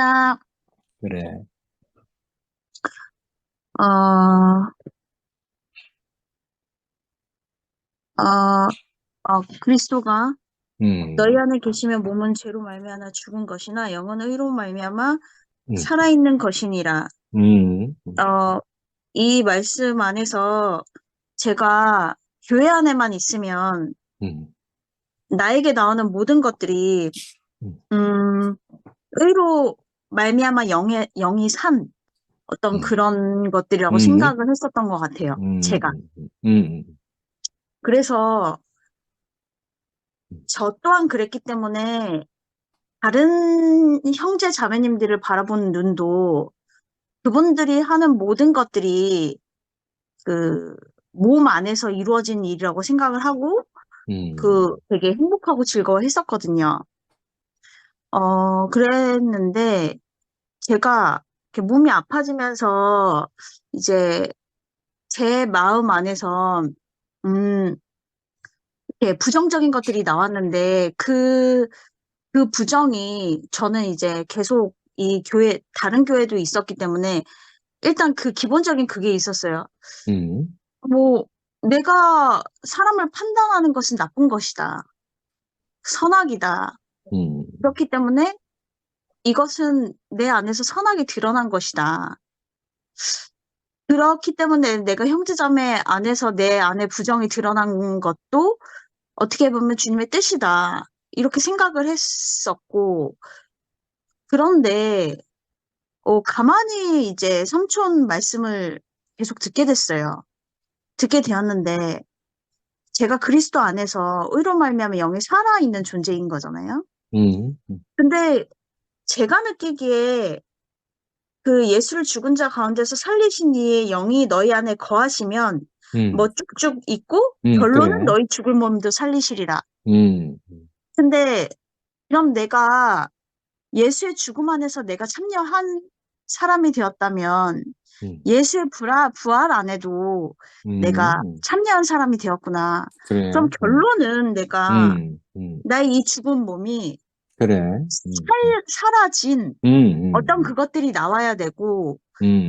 나, 그래. 어, 그리스도가 너희 음, 안에 계시면 몸은 죄로 말미암아 죽은 것이나 영은 의로 말미암아 음, 살아있는 것이니라. 음, 어, 이 말씀 안에서 제가 교회 안에만 있으면 음, 나에게 나오는 모든 것들이 음, 음, 의로 말미암아 영이 산 어떤 음, 그런 것들이라고 음, 생각을 했었던 것 같아요. 제가. 음, 그래서 저 또한 그랬기 때문에 다른 형제 자매님들을 바라보는 눈도 그분들이 하는 모든 것들이 그 몸 안에서 이루어진 일이라고 생각을 하고 되게 행복하고 즐거워했었거든요. 그랬는데 제가 이렇게 몸이 아파지면서 이제 제 마음 안에서 음, 이렇게 부정적인 것들이 나왔는데 그 부정이 저는 이제 계속 이 다른 교회도 있었기 때문에 일단 그 기본적인 그게 있었어요. 음, 뭐, 내가 사람을 판단하는 것은 나쁜 것이다. 선악이다. 음, 그렇기 때문에 이것은 내 안에서 선악이 드러난 것이다. 그렇기 때문에 내가 형제자매 안에서 내 안에 부정이 드러난 것도 어떻게 보면 주님의 뜻이다. 이렇게 생각을 했었고, 그런데, 가만히 이제 삼촌 말씀을 계속 듣게 됐어요. 듣게 되었는데, 제가 그리스도 안에서 의로 말미암아 영이 살아있는 존재인 거잖아요. 음, 근데 제가 느끼기에 그 예수를 죽은 자 가운데서 살리신 이의 영이 너희 안에 거하시면 뭐 음, 쭉쭉 있고 그래. 결론은 너희 죽을 몸도 살리시리라. 음, 근데 그럼 내가 예수의 죽음 안에서 내가 참여한 사람이 되었다면 음, 예수의 부활 안에도 내가 음, 참여한 사람이 되었구나. 그럼 그래. 결론은 내가 음, 음, 나의 이 죽은 몸이 그래. 사라진 어떤 음, 그것들이 나와야 되고,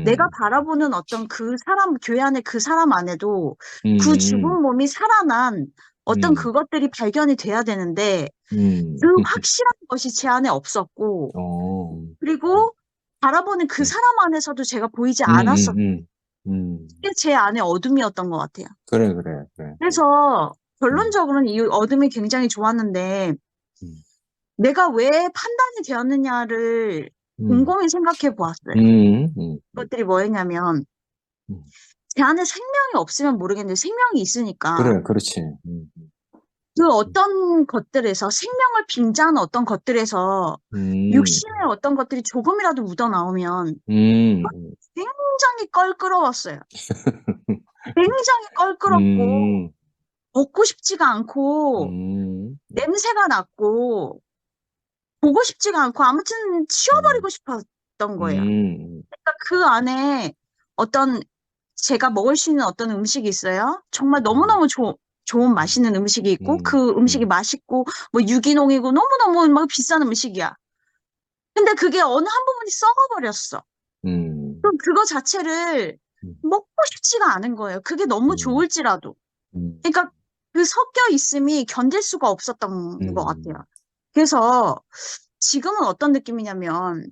내가 음, 바라보는 어떤 그 사람, 교회 안에 그 사람 안에도 그 음, 죽은 몸이 살아난 어떤 음, 그것들이 발견이 돼야 되는데, 그 음, 확실한 것이 제 안에 없었고, 어, 그리고 바라보는 그 음, 사람 안에서도 제가 보이지 음, 않았었던 음, 게 제 안에 어둠이었던 것 같아요. 그래, 그래, 그래. 그래서 음, 결론적으로는 이 어둠이 굉장히 좋았는데, 음, 내가 왜 판단이 되었느냐를 음, 곰곰이 생각해 보았어요. 음. 것들이 뭐였냐면, 음. 제 안에 생명이 없으면 모르겠는데 생명이 있으니까 그래, 그렇지. 그 어떤 것들에서 생명을 빙자하는 어떤 것들에서 음, 육신의 어떤 것들이 조금이라도 묻어나오면 음, 굉장히 껄끄러웠어요. 굉장히 껄끄럽고 음, 먹고 싶지가 않고 음, 냄새가 났고 보고 싶지가 않고 아무튼 음, 치워버리고 싶었던 거예요. 음, 그러니까 그 안에 어떤 제가 먹을 수 있는 어떤 음식이 있어요. 정말 음, 너무너무 좋은 음, 맛있는 음식이 있고 음, 그 음식이 음, 맛있고 뭐 유기농이고 너무너무 막 비싼 음식이야. 근데 그게 어느 한 부분이 썩어버렸어. 음, 그럼 그거 자체를 먹고 싶지가 않은 거예요. 그게 너무 음, 좋을지라도. 음, 그러니까 그 섞여 있음이 견딜 수가 없었던 것 같아요. 음, 그래서 지금은 어떤 느낌이냐면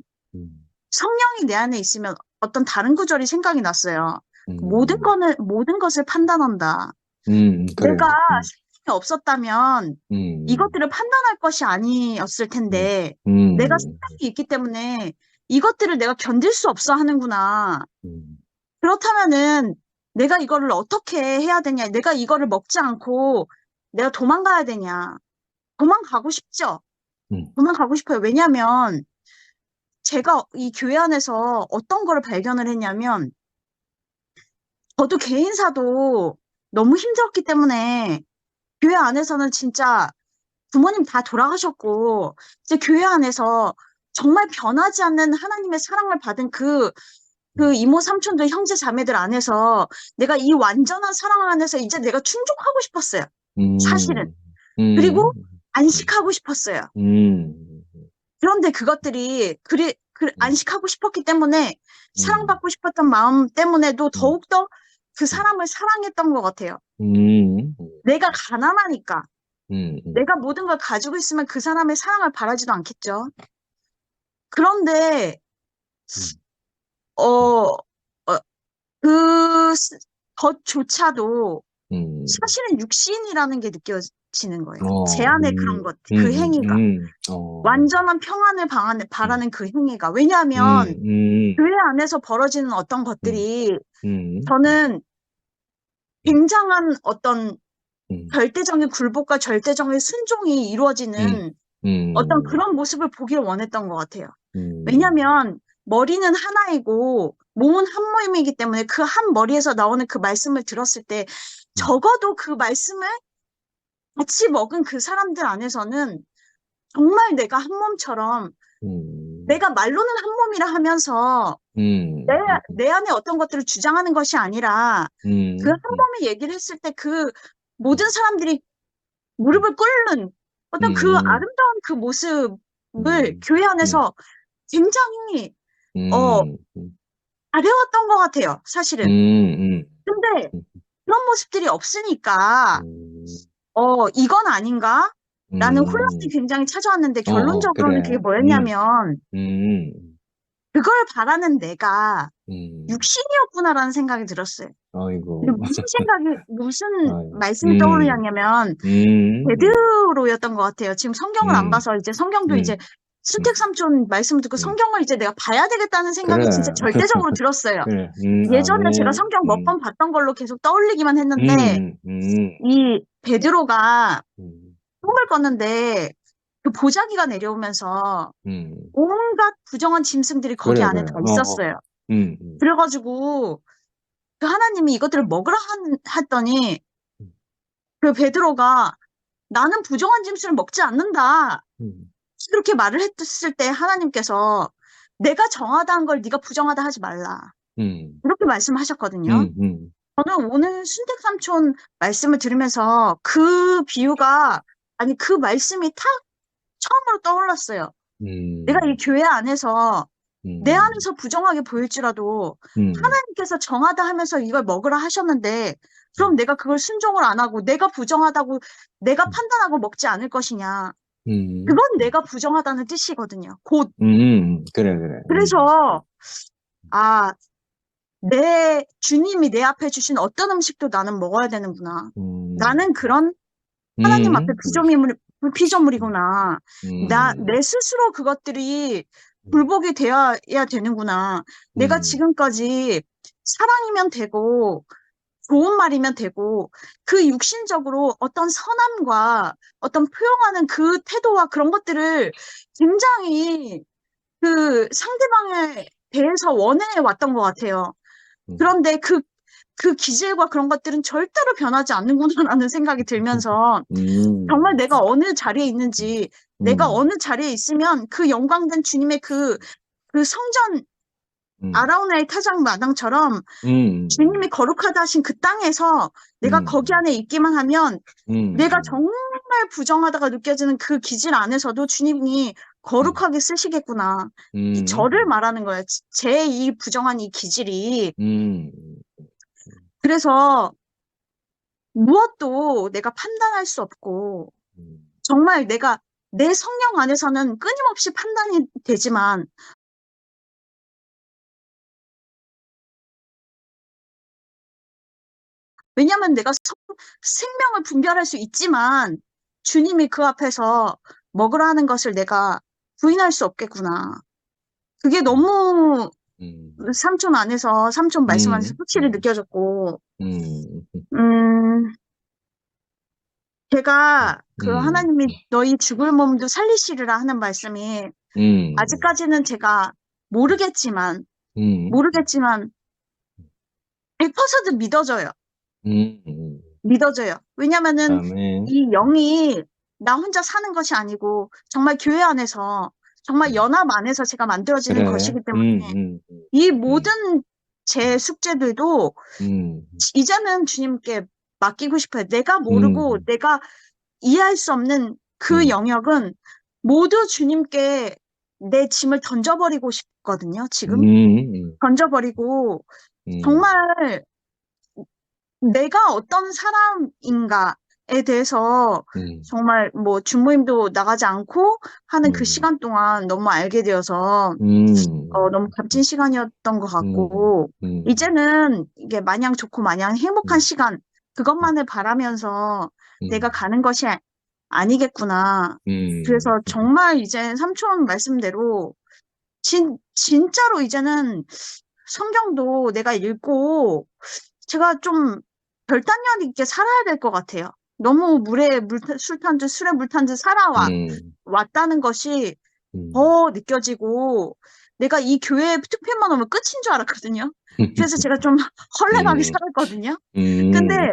성령이 내 안에 있으면 어떤 다른 구절이 생각이 났어요. 음, 모든 것을 판단한다. 내가 그래. 생명이 없었다면 음, 이것들을 판단할 것이 아니었을 음, 텐데 내가 음, 생명이 있기 때문에 이것들을 내가 견딜 수 없어 하는구나. 음, 그렇다면은 내가 이거를 어떻게 해야 되냐. 내가 이거를 먹지 않고 내가 도망가야 되냐. 도망가고 싶죠. 음, 도망가고 싶어요. 왜냐하면 제가 이 교회 안에서 어떤 거를 발견을 했냐면 저도 개인사도 너무 힘들었기 때문에 교회 안에서는 진짜 부모님 다 돌아가셨고 이제 교회 안에서 정말 변하지 않는 하나님의 사랑을 받은 그 이모 삼촌들 형제 자매들 안에서 내가 이 완전한 사랑 안에서 이제 내가 충족하고 싶었어요. 사실은. 음, 그리고 음, 안식하고 싶었어요. 음, 그런데 그것들이 안식하고 싶었기 때문에 음, 사랑받고 싶었던 마음 때문에도 더욱더 그 사람을 사랑했던 것 같아요. 음, 내가 가난하니까. 음, 내가 모든 걸 가지고 있으면 그 사람의 사랑을 바라지도 않겠죠. 그런데, 음, 어, 그 것조차도 음, 사실은 육신이라는 게 느껴지는 거예요. 제 어, 안에 그런 것, 그 행위가. 완전한 평안을 음, 바라는 그 행위가. 음, 왜냐하면 음, 교회 안에서 벌어지는 어떤 음, 것들이 음, 저는 음, 굉장한 어떤 음, 절대적인 굴복과 절대적인 순종이 음, 이루어지는 어떤 음, 그런 모습을 보기를 원했던 것 같아요. 음, 왜냐하면 머리는 하나이고 몸은 한 모임이기 때문에 그 한 머리에서 나오는 그 말씀을 들었을 때 음, 적어도 그 말씀을 같이 먹은 그 사람들 안에서는 정말 내가 한 몸처럼 음, 내가 말로는 한 몸이라 하면서 내, 음, 내 안에 어떤 것들을 주장하는 것이 아니라 그 한 몸의 얘기를 했을 때 그 모든 사람들이 무릎을 꿇는 어떤 그 음, 아름다운 그 모습을 음, 교회 음, 안에서 굉장히 어, 음, 잘해왔던 것 같아요, 사실은. 음, 근데 그런 모습들이 없으니까 이건 아닌가? 라는 혼란이 음, 굉장히 찾아왔는데 결론적으로는 그게 그래, 뭐였냐면 음, 그걸 바라는 내가 음, 육신이었구나라는 생각이 들었어요. 근데 아이고, 무슨 아이고, 말씀이 떠오르냐면 음, 베드로였던 것 같아요. 지금 성경을 안 음, 봐서 이제 성경도 이제 음, 음, 순택삼촌 말씀 듣고 음, 성경을 이제 내가 봐야 되겠다는 생각이 진짜 그래, 절대적으로 들었어요. 그래, 예전에 제가 아멘, 성경 몇 번 봤던 걸로 계속 떠올리기만 했는데 음, 음, 이 베드로가 음, 꿈을 꿨는데 그 보자기가 내려오면서 음, 온갖 부정한 짐승들이 거기 그래, 안에 그래, 다 있었어요. 음, 음, 그래가지고 그 하나님이 이것들을 먹으라 했더니 음, 그 베드로가 나는 부정한 짐승을 먹지 않는다. 음, 그렇게 말을 했을 때 하나님께서 내가 정하다 한 걸 네가 부정하다 하지 말라. 음, 이렇게 말씀하셨거든요. 음, 음, 저는 오늘 순택삼촌 말씀을 들으면서 그 비유가, 아니, 그 말씀이 탁 처음으로 떠올랐어요. 내가 이 음, 교회 안에서 내 음, 안에서 부정하게 보일지라도 음, 하나님께서 정하다 하면서 이걸 먹으라 하셨는데 그럼 음, 내가 그걸 순종을 안 하고 내가 부정하다고 내가 음, 판단하고 먹지 않을 것이냐. 음, 그건 내가 부정하다는 뜻이거든요. 곧. 그래, 그래, 그래서 아, 내 주님이 내 앞에 주신 어떤 음식도 나는 먹어야 되는구나. 음, 나는 그런 하나님 앞에 음, 음, 피조물이구나. 음, 내 스스로 그것들이 음, 굴복이 되어야 되는구나. 내가 음, 지금까지 사랑이면 되고, 좋은 말이면 되고, 그 육신적으로 어떤 선함과 어떤 표현하는 그 태도와 그런 것들을 굉장히 그 상대방에 대해서 원해 왔던 것 같아요. 그런데 그 기질과 그런 것들은 절대로 변하지 않는구나라는 생각이 들면서 정말 음, 내가 어느 자리에 있는지, 내가 음, 어느 자리에 있으면 그 영광된 주님의 그 성전 음, 아라우나의 타작 마당처럼 음, 주님이 거룩하다 하신 그 땅에서 내가 거기 음, 안에 있기만 하면 내가 음, 정말 부정하다가 느껴지는 그 기질 안에서도 주님이 음, 거룩하게 쓰시겠구나. 이 저를 음, 말하는 거예요. 제 이 부정한 이 기질이. 음, 그래서 무엇도 내가 판단할 수 없고, 음, 정말 내가 내 성령 안에서는 끊임없이 판단이 되지만, 왜냐하면 내가 생명을 분별할 수 있지만, 주님이 그 앞에서 먹으라 하는 것을 내가 부인할 수 없겠구나. 그게 너무 음, 삼촌 말씀 안에서 확실히 음, 느껴졌고, 음, 음, 제가 그 음, 하나님이 너희 죽을 몸도 살리시리라 하는 말씀이 음, 아직까지는 제가 모르겠지만, 음, 모르겠지만 100% 믿어져요. 음, 믿어져요. 왜냐면은 아멘. 이 영이 나 혼자 사는 것이 아니고 정말 교회 안에서 정말 연합 안에서 제가 만들어지는 그래. 것이기 때문에 이 음, 모든 제 숙제들도 음, 이제는 주님께 맡기고 싶어요. 내가 모르고 음, 내가 이해할 수 없는 그 음, 영역은 모두 주님께 내 짐을 던져버리고 던져버렸거든요, 지금. 음, 던져버리고, 음, 정말 내가 어떤 사람인가에 대해서 음, 정말 뭐 주모임도 나가지 않고 하는 그 음, 시간 동안 너무 알게 되어서 음, 너무 값진 시간이었던 것 음, 같고, 음, 이제는 이게 마냥 좋고 마냥 행복한 음, 시간, 그것만을 바라면서 내가 음, 가는 것이 아니겠구나. 음, 그래서 정말 이제 삼촌 말씀대로, 진짜로 이제는 성경도 내가 읽고, 제가 좀 결단력 있게 살아야 될 것 같아요. 너무 술 탄 듯, 술에 물 탄 듯 음, 왔다는 것이 음, 더 느껴지고, 내가 이 교회에 투표만 오면 끝인 줄 알았거든요. 그래서 제가 좀 헐레하게 음, 살았거든요. 음, 근데,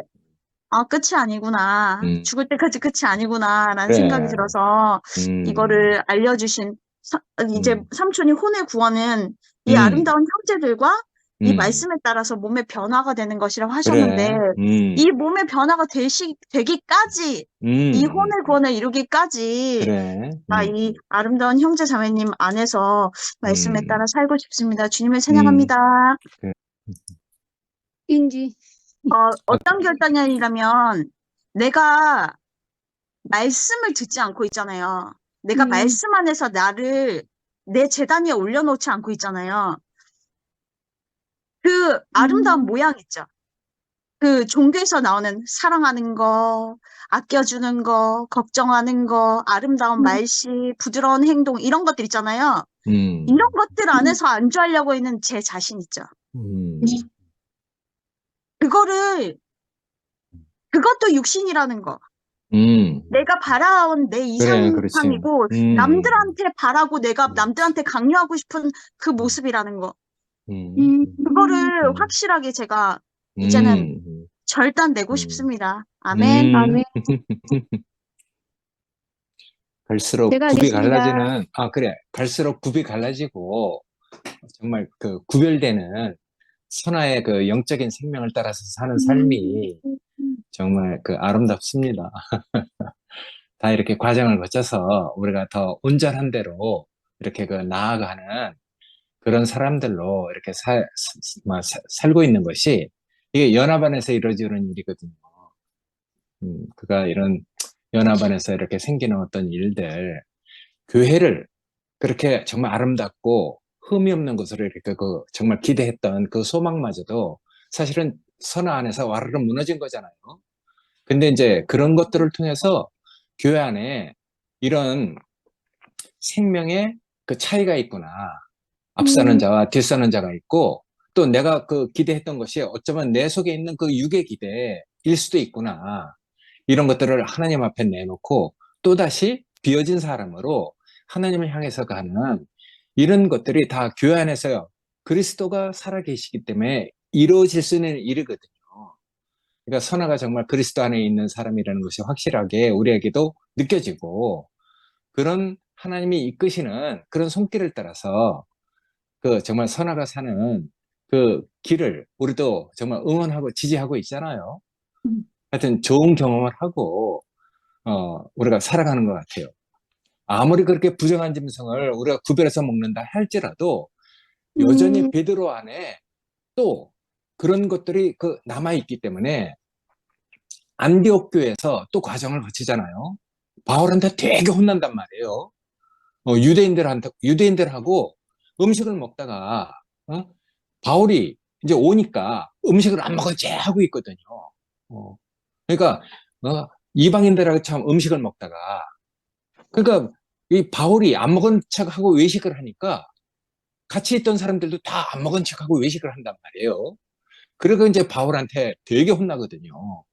아, 끝이 아니구나. 음, 죽을 때까지 끝이 아니구나라는 생각이 그래, 들어서, 음, 이거를 알려주신, 이제 음, 삼촌이 혼의 구원은 이 음, 아름다운 형제들과 이 음, 말씀에 따라서 몸의 변화가 되는 것이라고 하셨는데, 그래, 이 몸의 변화가 되기까지, 이 혼의 음, 구원을 이루기까지, 그래, 이 아름다운 형제 자매님 안에서 말씀에 따라 음, 살고 싶습니다. 주님을 음, 찬양합니다. 그래. 인지. 아, 어떤 결단이냐면, 내가 말씀을 듣지 않고 있잖아요. 내가 음, 말씀 안에서 내 재단 위에 올려놓지 않고 있잖아요. 그 아름다운 음, 모양 있죠. 그 종교에서 나오는 사랑하는 거, 아껴주는 거, 걱정하는 거, 아름다운 음, 말씨, 부드러운 행동, 이런 것들 있잖아요. 이런 음, 것들 음, 안에서 안주하려고 있는 제 자신 있죠. 음, 그거를, 그것도 육신이라는 거. 음, 내가 바라온 내 그래, 그렇지. 이상향이고, 음, 남들한테 바라고 내가 음, 남들한테 강요하고 싶은 그 음, 모습이라는 거. 음, 음, 그거를 음, 확실하게 제가 이제는 음, 절단내고 음, 싶습니다. 아멘. 음. 아멘. 갈수록 제가 굽이 하겠습니다. 갈라지는, 아, 그래. 갈수록 굽이 갈라지고, 정말 그 구별되는 선화의 그 영적인 생명을 따라서 사는 음, 삶이 정말 그 아름답습니다. 다 이렇게 과정을 거쳐서 우리가 더 온전한 대로 이렇게 그 나아가는 그런 사람들로 이렇게 살고 있는 것이 이게 연합 안에서 이루어지는 일이거든요. 그가 이런 연합 안에서 이렇게 생기는 어떤 일들, 교회를 그렇게 정말 아름답고 흠이 없는 것으로 이렇게 그 정말 기대했던 그 소망마저도 사실은 선화 안에서 와르르 무너진 거잖아요. 근데 이제 그런 것들을 통해서 교회 안에 이런 생명의 그 차이가 있구나. 앞서는 음, 자와 뒤서는 자가 있고 또 내가 그 기대했던 것이 어쩌면 내 속에 있는 그 육의 기대일 수도 있구나. 이런 것들을 하나님 앞에 내놓고 또다시 비어진 사람으로 하나님을 향해서 가는 이런 것들이 다 교회 안에서 그리스도가 살아계시기 때문에 이루어질 수 있는 일이거든요. 그러니까 선화가 정말 그리스도 안에 있는 사람이라는 것이 확실하게 우리에게도 느껴지고 그런 하나님이 이끄시는 그런 손길을 따라서 그 정말 선화가 사는 그 길을 우리도 정말 응원하고 지지하고 있잖아요. 하여튼 좋은 경험을 하고 우리가 살아가는 것 같아요. 아무리 그렇게 부정한 짐승을 우리가 구별해서 먹는다 할지라도 여전히 음, 베드로 안에 또 그런 것들이 그 남아있기 때문에 안디옥 교회에서 또 과정을 거치잖아요. 바울한테 되게 혼난단 말이에요. 유대인들하고 음식을 먹다가, 바울이 이제 오니까 음식을 안 먹은 체 하고 있거든요. 어, 그러니까, 이방인들하고 참 음식을 먹다가, 그러니까 이 바울이 안 먹은 척하고 외식을 하니까 같이 있던 사람들도 다 안 먹은 척하고 외식을 한단 말이에요. 그리고 이제 바울한테 되게 혼나거든요.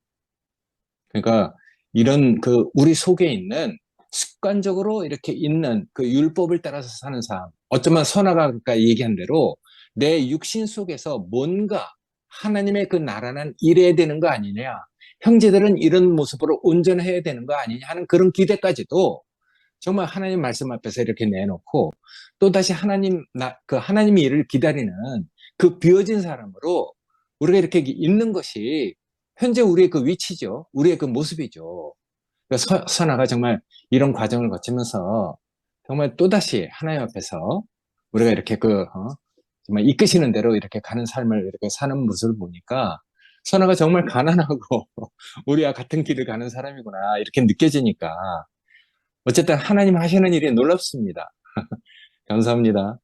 그러니까 이런 그 우리 속에 있는 습관적으로 이렇게 있는 그 율법을 따라서 사는 삶. 어쩌면 선아가 아까 얘기한 대로 내 육신 속에서 뭔가 하나님의 그 나라는 이래야 되는 거 아니냐. 형제들은 이런 모습으로 온전해야 되는 거 아니냐 하는 그런 기대까지도 정말 하나님 말씀 앞에서 이렇게 내놓고 또다시 그 하나님의 일을 기다리는 그 비워진 사람으로 우리가 이렇게 있는 것이 현재 우리의 그 위치죠. 우리의 그 모습이죠. 그러니까 선아가 정말 이런 과정을 거치면서 정말 또다시 하나님 앞에서 우리가 이렇게 정말 이끄시는 대로 이렇게 가는 삶을 이렇게 사는 모습을 보니까 선아가 정말 가난하고 우리와 같은 길을 가는 사람이구나 이렇게 느껴지니까 어쨌든 하나님 하시는 일이 놀랍습니다. 감사합니다.